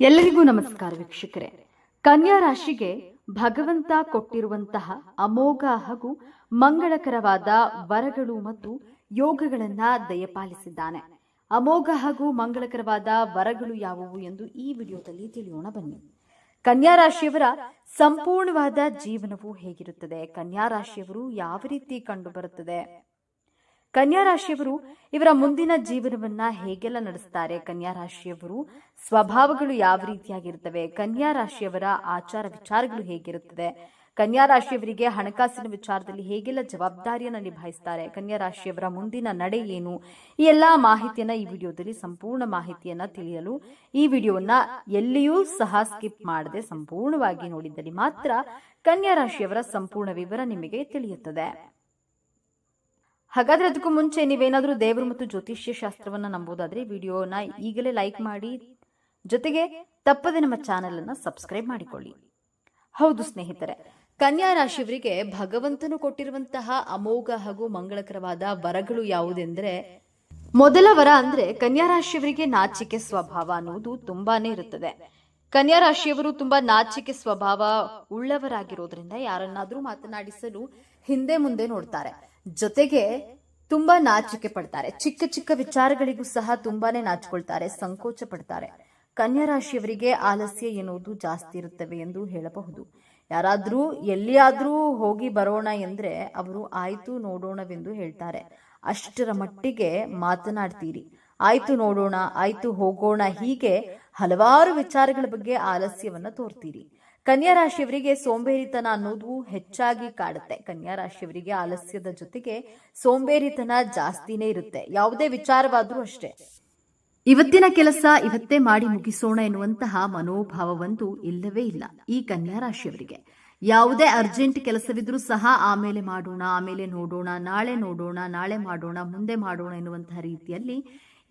ಎಲ್ಲರಿಗೂ ನಮಸ್ಕಾರ ವೀಕ್ಷಕರೇ. ಕನ್ಯಾ ರಾಶಿಗೆ ಭಗವಂತ ಕೊಟ್ಟಿರುವಂತಹ ಅಮೋಘ ಹಾಗೂ ಮಂಗಳಕರವಾದ ವರಗಳು ಮತ್ತು ಯೋಗಗಳನ್ನ ದಯಪಾಲಿಸಿದ್ದಾನೆ. ಅಮೋಘ ಹಾಗೂ ಮಂಗಳಕರವಾದ ವರಗಳು ಯಾವುವು ಎಂದು ಈ ವಿಡಿಯೋದಲ್ಲಿ ತಿಳಿಯೋಣ ಬನ್ನಿ. ಕನ್ಯಾ ರಾಶಿಯವರ ಸಂಪೂರ್ಣವಾದ ಜೀವನವು ಹೇಗಿರುತ್ತದೆ, ಕನ್ಯಾ ರಾಶಿಯವರು ಯಾವ ರೀತಿ ಕಂಡು ಬರುತ್ತದೆ, ಕನ್ಯಾ ರಾಶಿಯವರು ಇವರ ಮುಂದಿನ ಜೀವನವನ್ನ ಹೇಗೆಲ್ಲ ನಡೆಸ್ತಾರೆ, ಕನ್ಯಾ ರಾಶಿಯವರು ಸ್ವಭಾವಗಳು ಯಾವ ರೀತಿಯಾಗಿರುತ್ತವೆ, ಕನ್ಯಾ ರಾಶಿಯವರ ಆಚಾರ ವಿಚಾರಗಳು ಹೇಗಿರುತ್ತದೆ, ಕನ್ಯಾ ರಾಶಿಯವರಿಗೆ ಹಣಕಾಸಿನ ವಿಚಾರದಲ್ಲಿ ಹೇಗೆಲ್ಲ ಜವಾಬ್ದಾರಿಯನ್ನು ನಿಭಾಯಿಸ್ತಾರೆ, ಕನ್ಯಾ ರಾಶಿಯವರ ಮುಂದಿನ ನಡೆ ಏನು, ಈ ಎಲ್ಲಾ ಮಾಹಿತಿಯನ್ನ ಈ ವಿಡಿಯೋದಲ್ಲಿ ಸಂಪೂರ್ಣ ಮಾಹಿತಿಯನ್ನ ತಿಳಿಯಲು ಈ ವಿಡಿಯೋವನ್ನ ಎಲ್ಲಿಯೂ ಸಹ ಸ್ಕಿಪ್ ಮಾಡದೆ ಸಂಪೂರ್ಣವಾಗಿ ನೋಡಿದ್ದಲ್ಲಿ ಮಾತ್ರ ಕನ್ಯಾ ರಾಶಿಯವರ ಸಂಪೂರ್ಣ ವಿವರ ನಿಮಗೆ ತಿಳಿಯುತ್ತದೆ. ಹಾಗಾದ್ರೆ ಅದಕ್ಕೂ ಮುಂಚೆ ನೀವೇನಾದ್ರೂ ದೇವರು ಮತ್ತು ಜ್ಯೋತಿಷ್ಯ ಶಾಸ್ತ್ರವನ್ನ ನಂಬೋದಾದ್ರೆ ವಿಡಿಯೋನ ಈಗಲೇ ಲೈಕ್ ಮಾಡಿ, ಜೊತೆಗೆ ತಪ್ಪದೆ ನಮ್ಮ ಚಾನೆಲ್ ಅನ್ನ ಸಬ್ಸ್ಕ್ರೈಬ್ ಮಾಡಿಕೊಳ್ಳಿ. ಹೌದು ಸ್ನೇಹಿತರೆ, ಕನ್ಯಾ ರಾಶಿಯವರಿಗೆ ಭಗವಂತನು ಕೊಟ್ಟಿರುವಂತಹ ಅಮೋಘ ಹಾಗೂ ಮಂಗಳಕರವಾದ ವರಗಳು ಯಾವುದೆಂದ್ರೆ, ಮೊದಲ ವರ ಅಂದ್ರೆ ಕನ್ಯಾ ರಾಶಿಯವರಿಗೆ ನಾಚಿಕೆ ಸ್ವಭಾವ ಅನ್ನುವುದು ತುಂಬಾನೇ ಇರುತ್ತದೆ. ಕನ್ಯಾ ರಾಶಿಯವರು ತುಂಬಾ ನಾಚಿಕೆ ಸ್ವಭಾವ ಉಳ್ಳವರಾಗಿರೋದ್ರಿಂದ ಯಾರನ್ನಾದ್ರೂ ಮಾತನಾಡಿಸಲು ಹಿಂದೆ ಮುಂದೆ ನೋಡ್ತಾರೆ. ಜೊತೆಗೆ ತುಂಬಾ ನಾಚಿಕೆ ಪಡ್ತಾರೆ. ಚಿಕ್ಕ ಚಿಕ್ಕ ವಿಚಾರಗಳಿಗೂ ಸಹ ತುಂಬಾನೇ ನಾಚಿಕೊಳ್ತಾರೆ, ಸಂಕೋಚ ಪಡ್ತಾರೆ. ಕನ್ಯಾ ರಾಶಿಯವರಿಗೆ ಆಲಸ್ಯ ಎನ್ನುವುದು ಜಾಸ್ತಿ ಇರುತ್ತವೆ ಎಂದು ಹೇಳಬಹುದು. ಯಾರಾದ್ರೂ ಎಲ್ಲಿಯಾದ್ರೂ ಹೋಗಿ ಬರೋಣ ಎಂದ್ರೆ ಅವರು ಆಯ್ತು ನೋಡೋಣವೆಂದು ಹೇಳ್ತಾರೆ. ಅಷ್ಟರ ಮಟ್ಟಿಗೆ ಮಾತನಾಡ್ತೀರಿ. ಆಯ್ತು ನೋಡೋಣ, ಆಯ್ತು ಹೋಗೋಣ, ಹೀಗೆ ಹಲವಾರು ವಿಚಾರಗಳ ಬಗ್ಗೆ ಆಲಸ್ಯವನ್ನ ತೋರ್ತೀರಿ. ಕನ್ಯಾ ರಾಶಿಯವರಿಗೆ ಸೋಂಬೇರಿತನ ಅನ್ನೋದು ಹೆಚ್ಚಾಗಿ ಕಾಡುತ್ತೆ. ಕನ್ಯಾ ರಾಶಿಯವರಿಗೆ ಆಲಸ್ಯದ ಜೊತೆಗೆ ಸೋಂಬೇರಿತನ ಜಾಸ್ತಿನೇ ಇರುತ್ತೆ. ಯಾವುದೇ ವಿಚಾರವಾದ್ರೂ ಅಷ್ಟೇ, ಇವತ್ತಿನ ಕೆಲಸ ಇವತ್ತೇ ಮಾಡಿ ಮುಗಿಸೋಣ ಎನ್ನುವಂತಹ ಮನೋಭಾವವಂತೂ ಇಲ್ಲವೇ ಇಲ್ಲ ಈ ಕನ್ಯಾ ರಾಶಿಯವರಿಗೆ. ಯಾವುದೇ ಅರ್ಜೆಂಟ್ ಕೆಲಸವಿದ್ರೂ ಸಹ ಆಮೇಲೆ ಮಾಡೋಣ, ಆಮೇಲೆ ನೋಡೋಣ, ನಾಳೆ ನೋಡೋಣ, ನಾಳೆ ಮಾಡೋಣ, ಮುಂದೆ ಮಾಡೋಣ ಎನ್ನುವಂತಹ ರೀತಿಯಲ್ಲಿ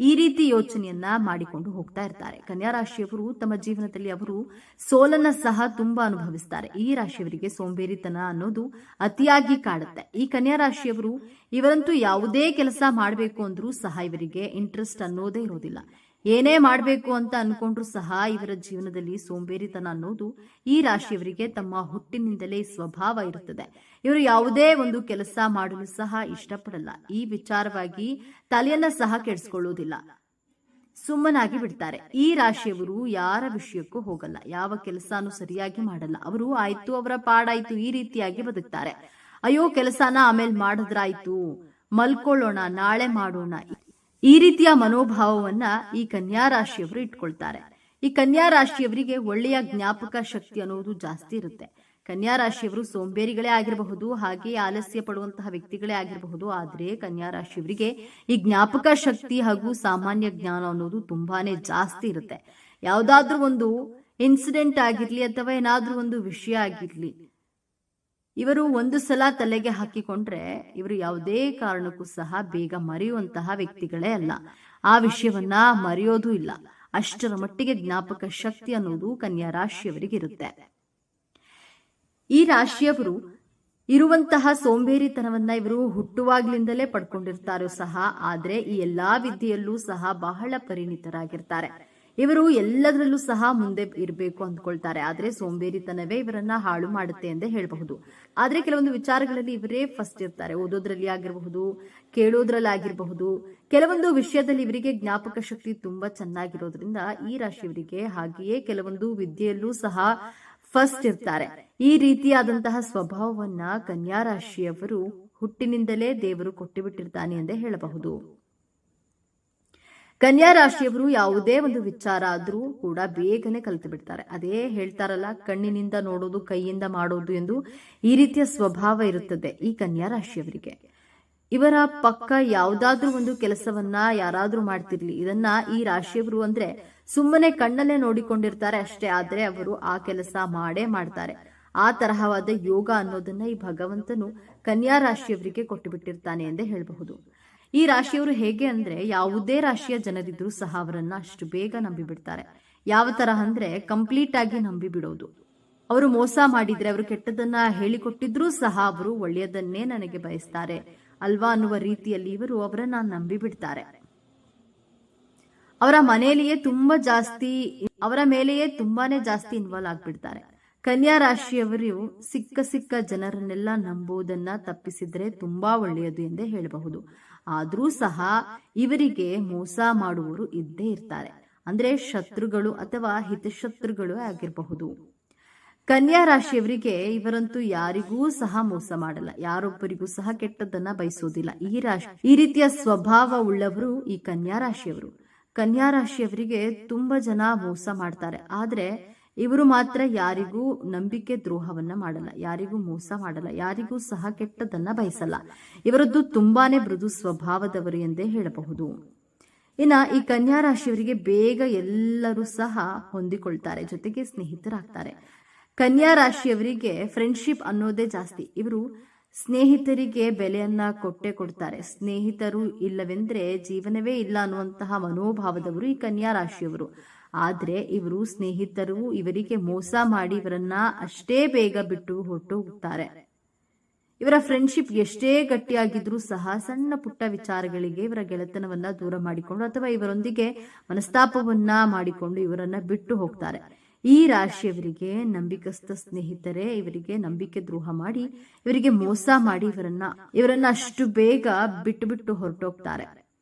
ಈ ರೀತಿ ಯೋಚನೆಯನ್ನ ಮಾಡಿಕೊಂಡು ಹೋಗ್ತಾ ಇರ್ತಾರೆ. ಕನ್ಯಾ ರಾಶಿಯವರು ತಮ್ಮ ಜೀವನದಲ್ಲಿ ಅವರು ಸೋಲನ್ನ ಸಹ ತುಂಬಾ ಅನುಭವಿಸ್ತಾರೆ. ಈ ರಾಶಿಯವರಿಗೆ ಸೋಂಬೇರಿತನ ಅನ್ನೋದು ಅತಿಯಾಗಿ ಕಾಡುತ್ತೆ. ಈ ಕನ್ಯಾ ರಾಶಿಯವರು ಇವರಂತೂ ಯಾವುದೇ ಕೆಲಸ ಮಾಡಬೇಕು ಅಂದ್ರೂ ಸಹ ಇವರಿಗೆ ಇಂಟ್ರೆಸ್ಟ್ ಅನ್ನೋದೇ ಇರೋದಿಲ್ಲ. ಏನೇ ಮಾಡಬೇಕು ಅಂತ ಅನ್ಕೊಂಡ್ರು ಸಹ ಇವರ ಜೀವನದಲ್ಲಿ ಸೋಂಬೇರಿತನ ಅನ್ನೋದು ಈ ರಾಶಿಯವರಿಗೆ ತಮ್ಮ ಹುಟ್ಟಿನಿಂದಲೇ ಸ್ವಭಾವ ಇರುತ್ತದೆ. ಇವರು ಯಾವುದೇ ಒಂದು ಕೆಲಸ ಮಾಡಲು ಸಹ ಇಷ್ಟಪಡಲ್ಲ. ಈ ವಿಚಾರವಾಗಿ ತಲೆಯನ್ನ ಸಹ ಕೆಡಿಸಿಕೊಳ್ಳುವುದಿಲ್ಲ, ಸುಮ್ಮನಾಗಿ ಬಿಡ್ತಾರೆ. ಈ ರಾಶಿಯವರು ಯಾರ ವಿಷಯಕ್ಕೂ ಹೋಗಲ್ಲ, ಯಾವ ಕೆಲಸನೂ ಸರಿಯಾಗಿ ಮಾಡಲ್ಲ. ಅವರು ಆಯ್ತು ಅವರ ಪಾಡಾಯ್ತು ಈ ರೀತಿಯಾಗಿ ಬದುಕ್ತಾರೆ. ಅಯ್ಯೋ ಕೆಲಸನ ಆಮೇಲೆ ಮಾಡಿದ್ರಾಯ್ತು, ಮಲ್ಕೊಳ್ಳೋಣ, ನಾಳೆ ಮಾಡೋಣ, ಈ ರೀತಿಯ ಮನೋಭಾವವನ್ನ ಈ ಕನ್ಯಾ ರಾಶಿಯವರು ಇಟ್ಕೊಳ್ತಾರೆ. ಈ ಕನ್ಯಾ ರಾಶಿಯವರಿಗೆ ಒಳ್ಳೆಯ ಜ್ಞಾಪಕ ಶಕ್ತಿ ಅನ್ನೋದು ಜಾಸ್ತಿ ಇರುತ್ತೆ. ಕನ್ಯಾ ರಾಶಿಯವರು ಸೋಂಬೇರಿಗಳೇ ಆಗಿರಬಹುದು, ಹಾಗೆ ಆಲಸ್ಯ ಪಡುವಂತಹ ವ್ಯಕ್ತಿಗಳೇ ಆಗಿರಬಹುದು. ಆದ್ರೆ ಕನ್ಯಾ ರಾಶಿಯವರಿಗೆ ಈ ಜ್ಞಾಪಕ ಶಕ್ತಿ ಹಾಗೂ ಸಾಮಾನ್ಯ ಜ್ಞಾನ ಅನ್ನೋದು ತುಂಬಾನೇ ಜಾಸ್ತಿ ಇರುತ್ತೆ. ಯಾವ್ದಾದ್ರೂ ಒಂದು ಇನ್ಸಿಡೆಂಟ್ ಆಗಿರ್ಲಿ ಅಥವಾ ಏನಾದ್ರೂ ಒಂದು ವಿಷಯ ಆಗಿರ್ಲಿ, ಇವರು ಒಂದು ಸಲ ತಲೆಗೆ ಹಾಕಿಕೊಂಡ್ರೆ ಇವರು ಯಾವುದೇ ಕಾರಣಕ್ಕೂ ಸಹ ಬೇಗ ಮರೆಯುವಂತಹ ವ್ಯಕ್ತಿಗಳೇ ಅಲ್ಲ. ಆ ವಿಷಯವನ್ನ ಮರೆಯೋದು ಇಲ್ಲ. ಅಷ್ಟರ ಮಟ್ಟಿಗೆ ಜ್ಞಾಪಕ ಶಕ್ತಿ ಅನ್ನೋದು ಕನ್ಯಾ ರಾಶಿಯವರಿಗೆ ಇರುತ್ತೆ. ಈ ರಾಶಿಯವರು ಇರುವಂತಹ ಸೋಂಬೇರಿತನವನ್ನ ಇವರು ಹುಟ್ಟುವಾಗ್ಲಿಂದಲೇ ಪಡ್ಕೊಂಡಿರ್ತಾರೋ ಸಹ, ಆದ್ರೆ ಈ ಎಲ್ಲಾ ವಿದ್ಯೆಯಲ್ಲೂ ಸಹ ಬಹಳ ಪರಿಣಿತರಾಗಿರ್ತಾರೆ. ಇವರು ಎಲ್ಲದರಲ್ಲೂ ಸಹ ಮುಂದೆ ಇರಬೇಕು ಅಂದ್ಕೊಳ್ತಾರೆ. ಆದ್ರೆ ಸೋಂಬೇರಿತನವೇ ಇವರನ್ನ ಹಾಳು ಮಾಡುತ್ತೆ ಎಂದೇ ಹೇಳಬಹುದು. ಆದ್ರೆ ಕೆಲವೊಂದು ವಿಚಾರಗಳಲ್ಲಿ ಇವರೇ ಫಸ್ಟ್ ಇರ್ತಾರೆ. ಓದೋದ್ರಲ್ಲಿ ಆಗಿರಬಹುದು, ಕೇಳೋದ್ರಲ್ಲಿ ಆಗಿರಬಹುದು, ಕೆಲವೊಂದು ವಿಷಯದಲ್ಲಿ ಇವರಿಗೆ ಜ್ಞಾಪಕ ಶಕ್ತಿ ತುಂಬಾ ಚೆನ್ನಾಗಿರೋದ್ರಿಂದ ಈ ರಾಶಿಯವರಿಗೆ ಹಾಗೆಯೇ ಕೆಲವೊಂದು ವಿದ್ಯೆಯಲ್ಲೂ ಸಹ ಫಸ್ಟ್ ಇರ್ತಾರೆ. ಈ ರೀತಿಯಾದಂತಹ ಸ್ವಭಾವವನ್ನ ಕನ್ಯಾ ರಾಶಿಯವರು ಹುಟ್ಟಿನಿಂದಲೇ ದೇವರು ಕೊಟ್ಟುಬಿಟ್ಟಿರ್ತಾನೆ ಎಂದೇ ಹೇಳಬಹುದು. ಕನ್ಯಾ ರಾಶಿಯವರು ಯಾವುದೇ ಒಂದು ವಿಚಾರ ಆದ್ರೂ ಕೂಡ ಬೇಗನೆ ಕಲಿತು ಬಿಡ್ತಾರೆ. ಅದೇ ಹೇಳ್ತಾರಲ್ಲ, ಕಣ್ಣಿನಿಂದ ನೋಡೋದು ಕೈಯಿಂದ ಮಾಡೋದು ಎಂದು. ಈ ರೀತಿಯ ಸ್ವಭಾವ ಇರುತ್ತದೆ ಈ ಕನ್ಯಾ ರಾಶಿಯವರಿಗೆ. ಇವರ ಪಕ್ಕ ಯಾವುದಾದ್ರೂ ಒಂದು ಕೆಲಸವನ್ನ ಯಾರಾದ್ರೂ ಮಾಡ್ತಿರ್ಲಿ, ಇದನ್ನ ಈ ರಾಶಿಯವರು ಅಂದ್ರೆ ಸುಮ್ಮನೆ ಕಣ್ಣಲ್ಲೇ ನೋಡಿಕೊಂಡಿರ್ತಾರೆ ಅಷ್ಟೇ, ಆದ್ರೆ ಅವರು ಆ ಕೆಲಸ ಮಾಡೇ ಮಾಡ್ತಾರೆ. ಆ ತರಹವಾದ ಯೋಗ ಅನ್ನೋದನ್ನ ಈ ಭಗವಂತನು ಕನ್ಯಾ ರಾಶಿಯವರಿಗೆ ಕೊಟ್ಟು ಬಿಟ್ಟಿರ್ತಾನೆ ಎಂದೇ ಹೇಳಬಹುದು. ಈ ರಾಶಿಯವರು ಹೇಗೆ ಅಂದ್ರೆ ಯಾವುದೇ ರಾಶಿಯ ಜನರಿದ್ರೂ ಸಹ ಅವರನ್ನ ಅಷ್ಟು ಬೇಗ ನಂಬಿಬಿಡ್ತಾರೆ. ಯಾವ ತರಹ ಅಂದ್ರೆ ಕಂಪ್ಲೀಟ್ ಆಗಿ ನಂಬಿ ಬಿಡೋದು. ಅವರು ಮೋಸ ಮಾಡಿದ್ರೆ, ಅವರು ಕೆಟ್ಟದನ್ನ ಹೇಳಿಕೊಟ್ಟಿದ್ರೂ ಸಹ ಅವರು ಒಳ್ಳೆಯದನ್ನೇ ನನಗೆ ಬಯಸ್ತಾರೆ ಅಲ್ವಾ ಅನ್ನುವ ರೀತಿಯಲ್ಲಿ ಇವರು ಅವರನ್ನ ನಂಬಿ ಬಿಡ್ತಾರೆ. ಅವರ ಮನೆಯಲ್ಲಿಯೇ ಅವರ ಮೇಲೆಯೇ ತುಂಬಾನೇ ಜಾಸ್ತಿ ಇನ್ವಾಲ್ವ್ ಆಗ್ಬಿಡ್ತಾರೆ. ಕನ್ಯಾ ರಾಶಿಯವರು ಸಿಕ್ಕ ಜನರನ್ನೆಲ್ಲ ನಂಬುವುದನ್ನ ತಪ್ಪಿಸಿದ್ರೆ ತುಂಬಾ ಒಳ್ಳೆಯದು ಎಂದೇ ಹೇಳಬಹುದು. ಆದ್ರೂ ಸಹ ಇವರಿಗೆ ಮೋಸ ಮಾಡುವವರು ಇದ್ದೇ ಇರ್ತಾರೆ. ಅಂದ್ರೆ ಶತ್ರುಗಳು ಅಥವಾ ಹಿತಶತ್ರುಗಳು ಆಗಿರಬಹುದು. ಕನ್ಯಾ ರಾಶಿಯವರಿಗೆ ಇವರಂತೂ ಯಾರಿಗೂ ಸಹ ಮೋಸ ಮಾಡಲ್ಲ, ಯಾರೊಬ್ಬರಿಗೂ ಸಹ ಕೆಟ್ಟದ್ದನ್ನ ಬಯಸೋದಿಲ್ಲ. ಈ ರೀತಿಯ ಸ್ವಭಾವ ಉಳ್ಳವರು ಈ ಕನ್ಯಾ ರಾಶಿಯವರು. ಕನ್ಯಾ ರಾಶಿಯವರಿಗೆ ತುಂಬಾ ಜನ ಮೋಸ ಮಾಡ್ತಾರೆ, ಆದ್ರೆ ಇವರು ಮಾತ್ರ ಯಾರಿಗೂ ನಂಬಿಕೆ ದ್ರೋಹವನ್ನ ಮಾಡಲ್ಲ, ಯಾರಿಗೂ ಮೋಸ ಮಾಡಲ್ಲ, ಯಾರಿಗೂ ಸಹ ಕೆಟ್ಟದನ್ನ ಬಯಸಲ್ಲ. ಇವರದ್ದು ತುಂಬಾನೇ ಮೃದು ಸ್ವಭಾವದವರು ಎಂದೇ ಹೇಳಬಹುದು. ಇನ್ನ ಈ ಕನ್ಯಾ ರಾಶಿಯವರಿಗೆ ಬೇಗ ಎಲ್ಲರೂ ಸಹ ಹೊಂದಿಕೊಳ್ತಾರೆ, ಜೊತೆಗೆ ಸ್ನೇಹಿತರಾಗ್ತಾರೆ. ಕನ್ಯಾ ರಾಶಿಯವರಿಗೆ ಫ್ರೆಂಡ್ಶಿಪ್ ಅನ್ನೋದೇ ಜಾಸ್ತಿ. ಇವರು ಸ್ನೇಹಿತರಿಗೆ ಬೆಲೆಯನ್ನ ಕೊಡ್ತಾರೆ. ಸ್ನೇಹಿತರು ಇಲ್ಲವೆಂದ್ರೆ ಜೀವನವೇ ಇಲ್ಲ ಅನ್ನುವಂತಹ ಮನೋಭಾವದವರು ಈ ಕನ್ಯಾ ರಾಶಿಯವರು. ಆದ್ರೆ ಇವರು ಸ್ನೇಹಿತರು ಇವರಿಗೆ ಮೋಸ ಮಾಡಿ ಇವರನ್ನ ಅಷ್ಟೇ ಬೇಗ ಬಿಟ್ಟು ಹೊರಟು ಹೋಗ್ತಾರೆ. ಇವರ ಫ್ರೆಂಡ್ಶಿಪ್ ಎಷ್ಟೇ ಗಟ್ಟಿಯಾಗಿದ್ರೂ ಸಹ ಸಣ್ಣ ಪುಟ್ಟ ವಿಚಾರಗಳಿಗೆ ಇವರ ಗೆಳೆತನವನ್ನ ದೂರ ಮಾಡಿಕೊಂಡು ಅಥವಾ ಇವರೊಂದಿಗೆ ಮನಸ್ತಾಪವನ್ನ ಮಾಡಿಕೊಂಡು ಇವರನ್ನ ಬಿಟ್ಟು ಹೋಗ್ತಾರೆ. ಈ ರಾಶಿಯವರಿಗೆ ನಂಬಿಕಸ್ಥ ಸ್ನೇಹಿತರೇ ಇವರಿಗೆ ನಂಬಿಕೆ ದ್ರೋಹ ಮಾಡಿ ಇವರಿಗೆ ಮೋಸ ಮಾಡಿ ಇವರನ್ನ ಅಷ್ಟು ಬೇಗ ಬಿಟ್ಟು ಹೊರಟೋಗ್ತಾರೆ.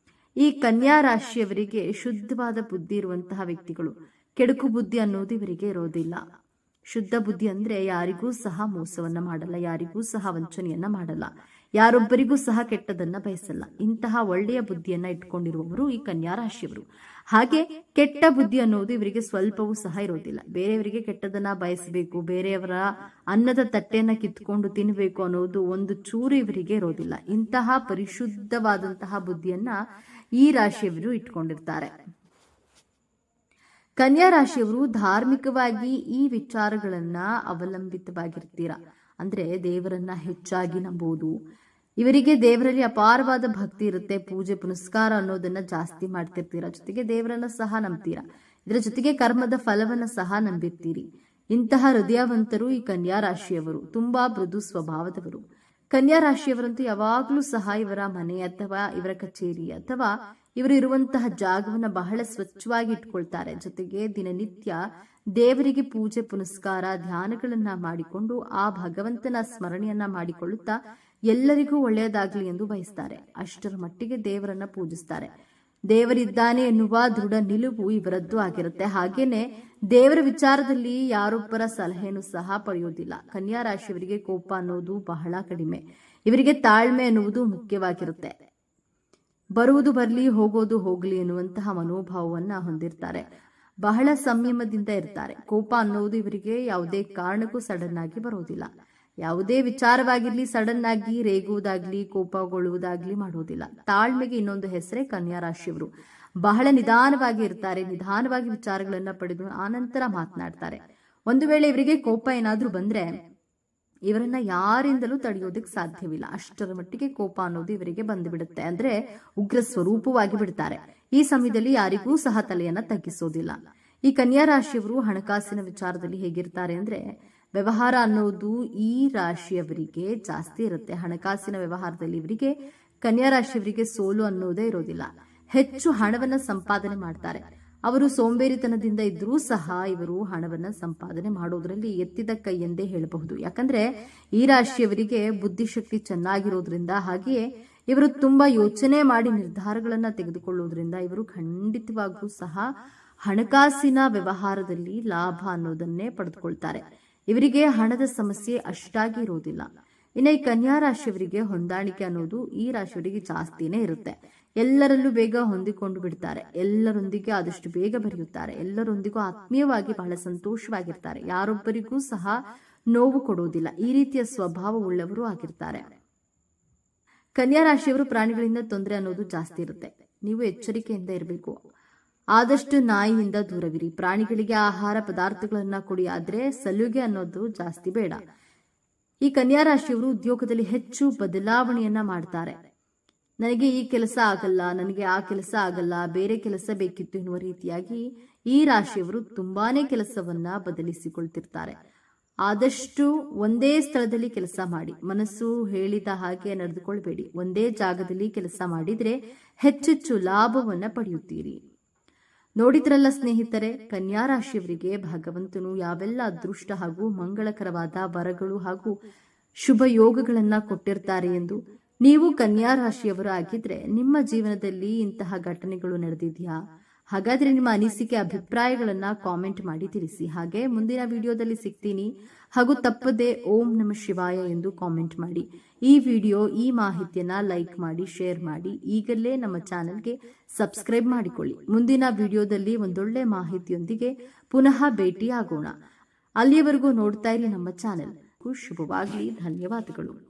ಈ ಕನ್ಯಾ ರಾಶಿಯವರಿಗೆ ಶುದ್ಧವಾದ ಬುದ್ಧಿ ಇರುವಂತಹ ವ್ಯಕ್ತಿಗಳು. ಕೆಡುಕು ಬುದ್ಧಿ ಅನ್ನೋದು ಇವರಿಗೆ ಇರೋದಿಲ್ಲ. ಶುದ್ಧ ಬುದ್ಧಿ ಅಂದ್ರೆ ಯಾರಿಗೂ ಸಹ ಮೋಸವನ್ನ ಮಾಡಲ್ಲ, ಯಾರಿಗೂ ಸಹ ವಂಚನೆಯನ್ನ ಮಾಡಲ್ಲ, ಯಾರೊಬ್ಬರಿಗೂ ಸಹ ಕೆಟ್ಟದನ್ನ ಬಯಸಲ್ಲ. ಇಂತಹ ಒಳ್ಳೆಯ ಬುದ್ಧಿಯನ್ನ ಇಟ್ಕೊಂಡಿರುವವರು ಈ ಕನ್ಯಾ ರಾಶಿಯವರು. ಹಾಗೆ ಕೆಟ್ಟ ಬುದ್ಧಿ ಅನ್ನೋದು ಇವರಿಗೆ ಸ್ವಲ್ಪವೂ ಸಹ ಇರೋದಿಲ್ಲ. ಬೇರೆಯವರಿಗೆ ಕೆಟ್ಟದನ್ನ ಬಯಸಬೇಕು, ಬೇರೆಯವರ ಅನ್ನದ ತಟ್ಟೆಯನ್ನ ಕಿತ್ಕೊಂಡು ತಿನ್ನಬೇಕು ಅನ್ನೋದು ಒಂದು ಚೂರು ಇವರಿಗೆ ಇರೋದಿಲ್ಲ. ಇಂತಹ ಪರಿಶುದ್ಧವಾದಂತಹ ಬುದ್ಧಿಯನ್ನ ಈ ರಾಶಿಯವರು ಇಟ್ಕೊಂಡಿರ್ತಾರೆ. ಕನ್ಯಾ ರಾಶಿಯವರು ಧಾರ್ಮಿಕವಾಗಿ ಈ ವಿಚಾರಗಳನ್ನ ಅವಲಂಬಿತವಾಗಿರ್ತೀರಾ. ಅಂದ್ರೆ ದೇವರನ್ನ ಹೆಚ್ಚಾಗಿ ನಂಬುವುದು. ಇವರಿಗೆ ದೇವರಲ್ಲಿ ಅಪಾರವಾದ ಭಕ್ತಿ ಇರುತ್ತೆ. ಪೂಜೆ ಪುನಸ್ಕಾರ ಅನ್ನೋದನ್ನ ಜಾಸ್ತಿ ಮಾಡ್ತಿರ್ತೀರಾ, ಜೊತೆಗೆ ದೇವರನ್ನ ಸಹ ನಂಬ್ತೀರಾ. ಇದರ ಜೊತೆಗೆ ಕರ್ಮದ ಫಲವನ್ನ ಸಹ ನಂಬಿರ್ತೀರಿ. ಇಂತಹ ಹೃದಯವಂತರು ಈ ಕನ್ಯಾ ರಾಶಿಯವರು. ತುಂಬಾ ಮೃದು ಸ್ವಭಾವದವರು. ಕನ್ಯಾ ರಾಶಿಯವರಂತೂ ಯಾವಾಗ್ಲೂ ಸಹ ಇವರ ಮನೆ ಅಥವಾ ಇವರ ಕಚೇರಿ ಅಥವಾ ಇವರು ಇರುವಂತಹ ಜಾಗವನ್ನ ಬಹಳ ಸ್ವಚ್ಛವಾಗಿ ಇಟ್ಕೊಳ್ತಾರೆ. ಜೊತೆಗೆ ದಿನನಿತ್ಯ ದೇವರಿಗೆ ಪೂಜೆ ಪುನಸ್ಕಾರ ಧ್ಯಾನಗಳನ್ನ ಮಾಡಿಕೊಂಡು ಆ ಭಗವಂತನ ಸ್ಮರಣೆಯನ್ನ ಮಾಡಿಕೊಳ್ಳುತ್ತಾ ಎಲ್ಲರಿಗೂ ಒಳ್ಳೆಯದಾಗ್ಲಿ ಎಂದು ಬಯಸ್ತಾರೆ. ಅಷ್ಟರ ಮಟ್ಟಿಗೆ ದೇವರನ್ನ ಪೂಜಿಸ್ತಾರೆ. ದೇವರಿದ್ದಾನೆ ಎನ್ನುವ ದೃಢ ನಿಲುವು ಇವರದ್ದು ಆಗಿರುತ್ತೆ. ಹಾಗೇನೆ ದೇವರ ವಿಚಾರದಲ್ಲಿ ಯಾರೊಬ್ಬರ ಸಲಹೆಯನ್ನು ಸಹ ಪಡೆಯುವುದಿಲ್ಲ. ಕನ್ಯಾ ರಾಶಿಯವರಿಗೆ ಕೋಪ ಅನ್ನೋದು ಬಹಳ ಕಡಿಮೆ. ಇವರಿಗೆ ತಾಳ್ಮೆ ಅನ್ನುವುದು ಮುಖ್ಯವಾಗಿರುತ್ತೆ. ಬರುವುದು ಬರ್ಲಿ, ಹೋಗೋದು ಹೋಗ್ಲಿ ಎನ್ನುವಂತಹ ಮನೋಭಾವವನ್ನ ಹೊಂದಿರ್ತಾರೆ. ಬಹಳ ಸಂಯಮದಿಂದ ಇರ್ತಾರೆ. ಕೋಪ ಅನ್ನೋದು ಇವರಿಗೆ ಯಾವುದೇ ಕಾರಣಕ್ಕೂ ಸಡನ್ ಆಗಿ ಬರೋದಿಲ್ಲ. ಯಾವುದೇ ವಿಚಾರವಾಗಿರ್ಲಿ ಸಡನ್ ಆಗಿ ರೇಗುವುದಾಗ್ಲಿ ಕೋಪಗೊಳ್ಳುವುದಾಗ್ಲಿ ಮಾಡೋದಿಲ್ಲ. ತಾಳ್ಮೆಗೆ ಇನ್ನೊಂದು ಹೆಸರೇ ಕನ್ಯಾ ರಾಶಿಯವರು. ಬಹಳ ನಿಧಾನವಾಗಿ ಇರ್ತಾರೆ. ನಿಧಾನವಾಗಿ ವಿಚಾರಗಳನ್ನ ಪಡೆದು ಆನಂತರ ಮಾತನಾಡ್ತಾರೆ. ಒಂದು ವೇಳೆ ಇವರಿಗೆ ಕೋಪ ಏನಾದ್ರೂ ಬಂದ್ರೆ ಇವರನ್ನ ಯಾರಿಂದಲೂ ತಡೆಯೋದಕ್ಕೆ ಸಾಧ್ಯವಿಲ್ಲ. ಅಷ್ಟರ ಮಟ್ಟಿಗೆ ಕೋಪ ಅನ್ನೋದು ಇವರಿಗೆ ಬಂದು ಬಿಡುತ್ತೆ. ಅಂದ್ರೆ ಉಗ್ರ ಸ್ವರೂಪವಾಗಿ ಬಿಡ್ತಾರೆ. ಈ ಸಮಯದಲ್ಲಿ ಯಾರಿಗೂ ಸಹ ತಲೆಯನ್ನ ತಗ್ಗಿಸೋದಿಲ್ಲ. ಈ ಕನ್ಯಾ ರಾಶಿಯವರು ಹಣಕಾಸಿನ ವಿಚಾರದಲ್ಲಿ ಹೇಗಿರ್ತಾರೆ ಅಂದ್ರೆ ವ್ಯವಹಾರ ಅನ್ನೋದು ಈ ರಾಶಿಯವರಿಗೆ ಜಾಸ್ತಿ ಇರುತ್ತೆ. ಹಣಕಾಸಿನ ವ್ಯವಹಾರದಲ್ಲಿ ಇವರಿಗೆ ಕನ್ಯಾ ರಾಶಿಯವರಿಗೆ ಸೋಲು ಅನ್ನೋದೇ ಇರೋದಿಲ್ಲ. ಹೆಚ್ಚು ಹಣವನ್ನ ಸಂಪಾದನೆ ಮಾಡ್ತಾರೆ. ಅವರು ಸೋಂಬೇರಿತನದಿಂದ ಇದ್ರೂ ಸಹ ಇವರು ಹಣವನ್ನ ಸಂಪಾದನೆ ಮಾಡೋದ್ರಲ್ಲಿ ಎತ್ತಿದ ಕೈ ಎಂದೇ ಹೇಳಬಹುದು. ಯಾಕಂದ್ರೆ ಈ ರಾಶಿಯವರಿಗೆ ಬುದ್ಧಿಶಕ್ತಿ ಚೆನ್ನಾಗಿರೋದ್ರಿಂದ, ಹಾಗೆಯೇ ಇವರು ತುಂಬಾ ಯೋಚನೆ ಮಾಡಿ ನಿರ್ಧಾರಗಳನ್ನ ತೆಗೆದುಕೊಳ್ಳೋದ್ರಿಂದ ಇವರು ಖಂಡಿತವಾಗ್ಲೂ ಸಹ ಹಣಕಾಸಿನ ವ್ಯವಹಾರದಲ್ಲಿ ಲಾಭ ಅನ್ನೋದನ್ನೇ ಪಡೆದುಕೊಳ್ತಾರೆ. ಇವರಿಗೆ ಹಣದ ಸಮಸ್ಯೆ ಅಷ್ಟಾಗಿ ಇರೋದಿಲ್ಲ. ಇನ್ನು ಈ ಕನ್ಯಾ ರಾಶಿಯವರಿಗೆ ಹೊಂದಾಣಿಕೆ ಅನ್ನೋದು ಈ ರಾಶಿಯವರಿಗೆ ಜಾಸ್ತಿನೇ ಇರುತ್ತೆ. ಎಲ್ಲರಲ್ಲೂ ಬೇಗ ಹೊಂದಿಕೊಂಡು ಬಿಡ್ತಾರೆ. ಎಲ್ಲರೊಂದಿಗೆ ಆದಷ್ಟು ಬೇಗ ಬೆರೆಯುತ್ತಾರೆ. ಎಲ್ಲರೊಂದಿಗೂ ಆತ್ಮೀಯವಾಗಿ ಬಹಳ ಸಂತೋಷವಾಗಿರ್ತಾರೆ. ಯಾರೊಬ್ಬರಿಗೂ ಸಹ ನೋವು ಕೊಡುವುದಿಲ್ಲ. ಈ ರೀತಿಯ ಸ್ವಭಾವ ಉಳ್ಳವರು ಆಗಿರ್ತಾರೆ. ಕನ್ಯಾ ರಾಶಿಯವರು ಪ್ರಾಣಿಗಳಿಂದ ತೊಂದರೆ ಅನ್ನೋದು ಜಾಸ್ತಿ ಇರುತ್ತೆ. ನೀವು ಎಚ್ಚರಿಕೆಯಿಂದ ಇರಬೇಕು. ಆದಷ್ಟು ನಾಯಿಯಿಂದ ದೂರವಿರಿ. ಪ್ರಾಣಿಗಳಿಗೆ ಆಹಾರ ಪದಾರ್ಥಗಳನ್ನ ಕೊಡಿ, ಆದ್ರೆ ಸಲುಗೆ ಅನ್ನೋದು ಜಾಸ್ತಿ ಬೇಡ. ಈ ಕನ್ಯಾ ರಾಶಿಯವರು ಉದ್ಯೋಗದಲ್ಲಿ ಹೆಚ್ಚು ಬದಲಾವಣೆಯನ್ನ ಮಾಡ್ತಾರೆ. ನನಗೆ ಈ ಕೆಲಸ ಆಗಲ್ಲ, ನನಗೆ ಆ ಕೆಲಸ ಆಗಲ್ಲ, ಬೇರೆ ಕೆಲಸ ಬೇಕಿತ್ತು ಎನ್ನುವ ರೀತಿಯಾಗಿ ಈ ರಾಶಿಯವರು ತುಂಬಾನೇ ಕೆಲಸವನ್ನ ಬದಲಿಸಿಕೊಳ್ತಿರ್ತಾರೆ. ಆದಷ್ಟು ಒಂದೇ ಸ್ಥಳದಲ್ಲಿ ಕೆಲಸ ಮಾಡಿ. ಮನಸ್ಸು ಹೇಳಿದ ಹಾಗೆ ನಡೆದುಕೊಳ್ಬೇಡಿ. ಒಂದೇ ಜಾಗದಲ್ಲಿ ಕೆಲಸ ಮಾಡಿದ್ರೆ ಹೆಚ್ಚೆಚ್ಚು ಲಾಭವನ್ನ ಪಡೆಯುತ್ತೀರಿ. ನೋಡಿದ್ರಲ್ಲ ಸ್ನೇಹಿತರೆ, ಕನ್ಯಾ ರಾಶಿಯವರಿಗೆ ಭಗವಂತನು ಯಾವೆಲ್ಲ ಅದೃಷ್ಟ ಹಾಗೂ ಮಂಗಳಕರವಾದ ವರಗಳು ಹಾಗೂ ಶುಭ ಯೋಗಗಳನ್ನ ಕೊಟ್ಟಿರ್ತಾರೆ ಎಂದು. ನೀವು ಕನ್ಯಾ ರಾಶಿಯವರು ಆಗಿದ್ರೆ ನಿಮ್ಮ ಜೀವನದಲ್ಲಿ ಇಂತಹ ಘಟನೆಗಳು ನಡೆದಿದೆಯಾ? ಹಾಗಾದ್ರೆ ನಿಮ್ಮ ಅನಿಸಿಕೆ ಅಭಿಪ್ರಾಯಗಳನ್ನ ಕಾಮೆಂಟ್ ಮಾಡಿ ತಿಳಿಸಿ. ಹಾಗೆ ಮುಂದಿನ ವಿಡಿಯೋದಲ್ಲಿ ಸಿಗ್ತೀನಿ. ಹಾಗೂ ತಪ್ಪದೆ ಓಂ ನಮಃ ಶಿವಾಯ ಎಂದು ಕಾಮೆಂಟ್ ಮಾಡಿ. ಈ ವಿಡಿಯೋ ಈ ಮಾಹಿತಿಯನ್ನ ಲೈಕ್ ಮಾಡಿ, ಶೇರ್ ಮಾಡಿ. ಈಗಲೇ ನಮ್ಮ ಚಾನೆಲ್ಗೆ ಸಬ್ಸ್ಕ್ರೈಬ್ ಮಾಡಿಕೊಳ್ಳಿ. ಮುಂದಿನ ವಿಡಿಯೋದಲ್ಲಿ ಒಂದೊಳ್ಳೆ ಮಾಹಿತಿಯೊಂದಿಗೆ ಪುನಃ ಭೇಟಿಯಾಗೋಣ. ಅಲ್ಲಿಯವರೆಗೂ ನೋಡ್ತಾ ಇರಿ ನಮ್ಮ ಚಾನೆಲ್. ಶುಭವಾಗಲಿ. ಧನ್ಯವಾದಗಳು.